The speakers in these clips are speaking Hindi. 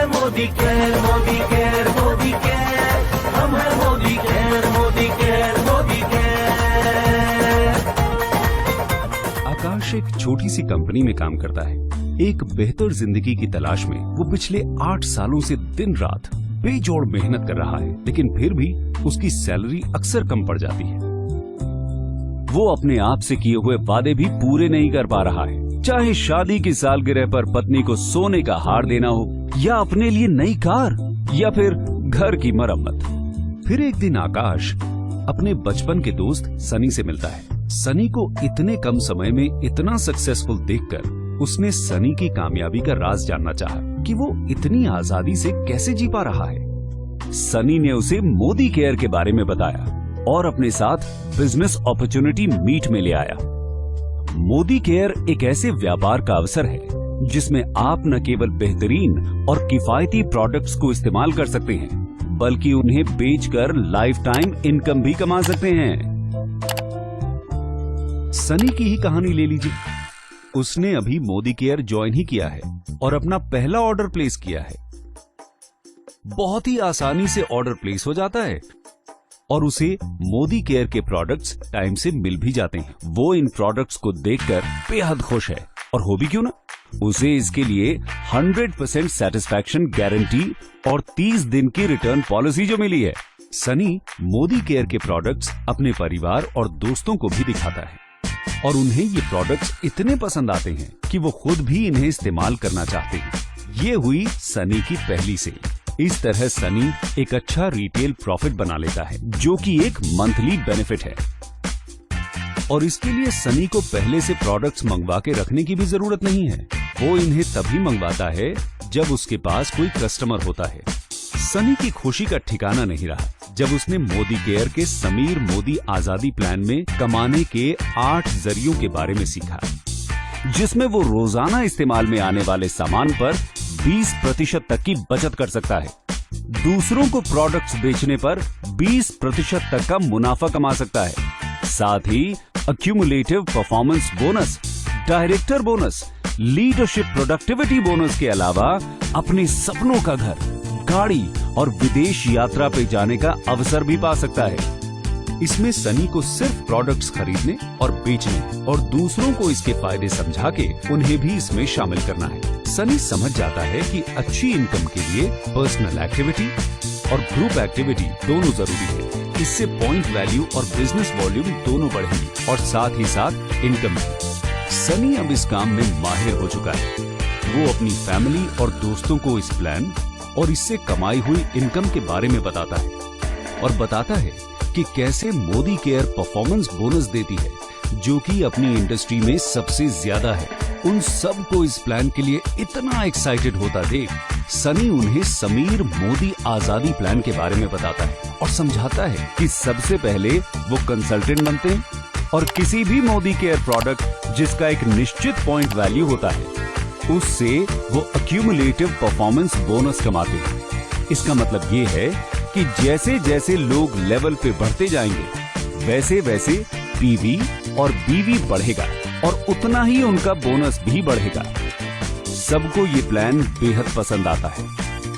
है Modi care, Modi care, Modi care, हम है Modi care, Modi care, Modi care. Akash एक छोटी सी कंपनी में काम करता है। एक बेहतर जिंदगी की तलाश में वो पिछले 8 सालों से दिन रात बेजोड़ मेहनत कर रहा है, लेकिन फिर भी उसकी सैलरी अक्सर कम पड़ जाती है। वो अपने आप से किए हुए वादे भी पूरे नहीं कर पा रहा है, चाहे शादी की सालगिरह पर पत्नी को सोने का हार देना हो, या अपने लिए नई कार, या फिर घर की मरम्मत। फिर एक दिन आकाश अपने बचपन के दोस्त सनी से मिलता है। सनी को इतने कम समय में इतना सक्सेसफुल देखकर उसने सनी की कामयाबी का राज जानना चाहा कि वो इतनी आजादी से कैसे जी पा रहा है। सनी ने उसे मोदी केयर के बारे में बताया और अपने साथ बिजनेस अपॉर्चुनिटी मीट में ले आया। मोदी केयर एक ऐसे व्यापार का अवसर है जिसमें आप न केवल बेहतरीन और किफायती प्रोडक्ट्स को इस्तेमाल कर सकते हैं, बल्कि उन्हें बेचकर लाइफ टाइम इनकम भी कमा सकते हैं। सनी की ही कहानी ले लीजिए। उसने अभी मोदी केयर ज्वाइन ही किया है और अपना पहला ऑर्डर प्लेस किया है। बहुत ही आसानी से ऑर्डर प्लेस हो जाता है और उसे मोदी केयर के प्रोडक्ट्स टाइम से मिल भी जाते हैं। वो इन प्रोडक्ट्स को देखकर बेहद खुश है, और हो भी क्यों ना। उसे इसके लिए 100% सेटिस्फैक्शन गारंटी और 30 दिन की रिटर्न पॉलिसी जो मिली है। सनी मोदी केयर के प्रोडक्ट्स अपने परिवार और दोस्तों को भी दिखाता है और उन्हें ये प्रोडक्ट्स इतने पसंद आते हैं कि वो खुद भी इन्हें इस्तेमाल करना चाहते हैं। ये हुई सनी की पहली सेल। इस तरह सनी एक अच्छा रिटेल प्रॉफिट बना लेता है, जो कि एक मंथली बेनिफिट है। और इसके लिए सनी को पहले से प्रोडक्ट्स मंगवा के रखने की भी जरूरत नहीं है। वो इन्हें तभी मंगवाता है जब उसके पास कोई कस्टमर होता है। सनी की खुशी का ठिकाना नहीं रहा जब उसने मोदी केयर के समीर मोदी आजादी प्लान में कमाने के 8 जरियों के बारे में सीखा, जिसमें वो रोजाना इस्तेमाल में आने वाले सामान पर 20% तक की बचत कर सकता है, दूसरों को प्रोडक्ट्स बेचने पर 20% तक का मुनाफा कमा सकता है, साथ ही accumulative performance bonus, director bonus, leadership productivity bonus के अलावा अपने सपनों का घर, गाड़ी और विदेश यात्रा पे जाने का अवसर भी पा सकता है। इसमें सनी को सिर्फ प्रोडक्ट्स खरीदने और बेचने और दूसरों को इसके फायदे समझा के उन्हें भी इसमें शामिल करना है। सनी समझ जाता है कि अच्छी इनकम के लिए पर्सनल एक्टिविटी और ग्रुप एक्टिविटी दोनों जरूरी है। इससे पॉइंट वैल्यू और बिजनेस वॉल्यूम दोनों बढ़ेंगी और साथ ही साथ इनकम भी। सनी अब इस काम में माहिर हो चुका है। वो अपनी फैमिली और दोस्तों को इस प्लान और इससे कमाई हुई इनकम के बारे में बताता है और बताता है कि कैसे मोदी केयर परफॉर्मेंस बोनस देती है, जो कि अपनी इंडस्ट्री में सबसे ज्यादा है। उन सब को इस प्लान के लिए इतना एक्साइटेड होता देख सनी उन्हें समीर मोदी आजादी प्लान के बारे में बताता है और समझाता है कि सबसे पहले वो कंसल्टेंट बनते हैं और किसी भी मोदी केयर प्रोडक्ट जिसका एक निश्चित पॉइंट वैल्यू होता है, उससे वो अक्यूमुलेटिव परफॉर्मेंस बोनस कमाते हैं। इसका मतलब ये है कि जैसे जैसे लोग लेवल पे बढ़ते जाएंगे, वैसे वैसे पीवी और बीवी बढ़ेगा और उतना ही उनका बोनस भी बढ़ेगा। सबको ये प्लान बेहद पसंद आता है।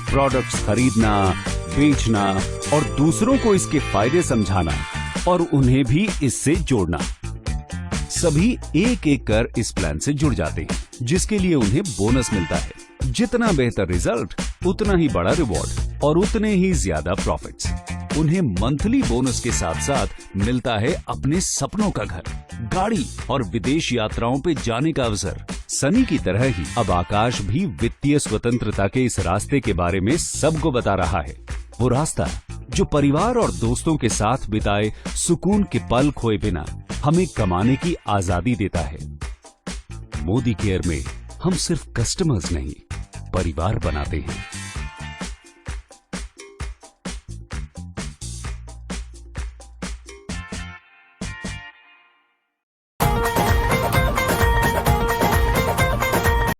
प्रोडक्ट्स खरीदना, बेचना और दूसरों को इसके फायदे समझाना और उन्हें भी इससे जोड़ना। सभी एक एक कर इस प्लान से जुड़ जाते हैं, जिसके लिए उन्हें बोनस मिलता है। जितना बेहतर रिजल्ट, उतना ही बड़ा रिवॉर्ड और उतने ही ज्यादा प्रॉफिट्स। उन्हें मंथली बोनस के साथ साथ मिलता है अपने सपनों का घर, गाड़ी और विदेश यात्राओं पे जाने का अवसर। सनी की तरह ही अब आकाश भी वित्तीय स्वतंत्रता के इस रास्ते के बारे में सबको बता रहा है। वो रास्ता जो परिवार और दोस्तों के साथ बिताए सुकून के पल खोए बिना हमें कमाने की आजादी देता है। मोदी केयर में हम सिर्फ कस्टमर्स नहीं, परिवार बनाते हैं।